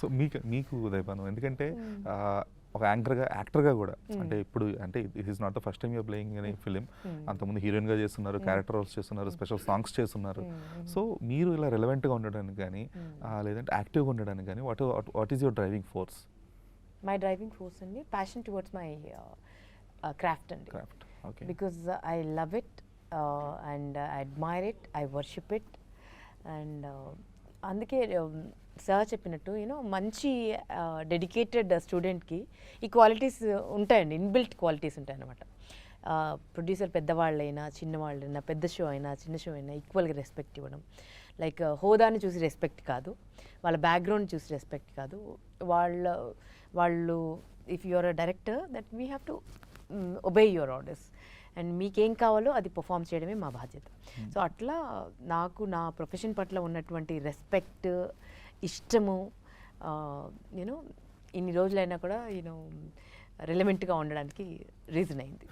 So మీకు ఉదయపానం ఎందుకంటే ఒక యాక్టర్గా కూడా అంటే ఇప్పుడు అంటే it is not the first time your playing అనే ఫిలిం, అంతకుముందు హీరోయిన్గా చేస్తున్నారు, క్యారెక్టర్ రోల్స్ చేస్తున్నారు, స్పెషల్ సాంగ్స్ చేస్తున్నారు. సో మీరు ఇలా రెలవెంట్గా ఉండడానికి కానీ లేదంటే యాక్టివ్గా ఉండడానికి కానీ what is your driving force? My driving force అండి ప్యాషన్ టువర్డ్స్ మై క్రాఫ్ట్ అండి. Craft, okay. Because I love it and I admire it, I worship it. And అందుకే సార్ చెప్పినట్టు యూనో మంచి డెడికేటెడ్ స్టూడెంట్కి ఈ క్వాలిటీస్ ఉంటాయండి, ఇన్బిల్ట్ క్వాలిటీస్ ఉంటాయి అన్నమాట. ప్రొడ్యూసర్ పెద్దవాళ్ళైనా చిన్నవాళ్ళైనా, పెద్ద షో అయినా చిన్న షో అయినా ఈక్వల్గా రెస్పెక్ట్ ఇవ్వడం. లైక్ హోదాని చూసి రెస్పెక్ట్ కాదు, వాళ్ళ బ్యాక్గ్రౌండ్ చూసి రెస్పెక్ట్ కాదు. వాళ్ళు if you are a director that we have to obey your orders and మీకేం కావాలో అది పర్ఫామ్ చేయడమే మా బాధ్యత. సో అట్లా నాకు నా ప్రొఫెషన్ పట్ల ఉన్నటువంటి రెస్పెక్ట్, ఇష్టము యూనో ఇన్ని రోజులైనా కూడా యూనో రిలవెంట్గా ఉండడానికి రీజన్ అయింది.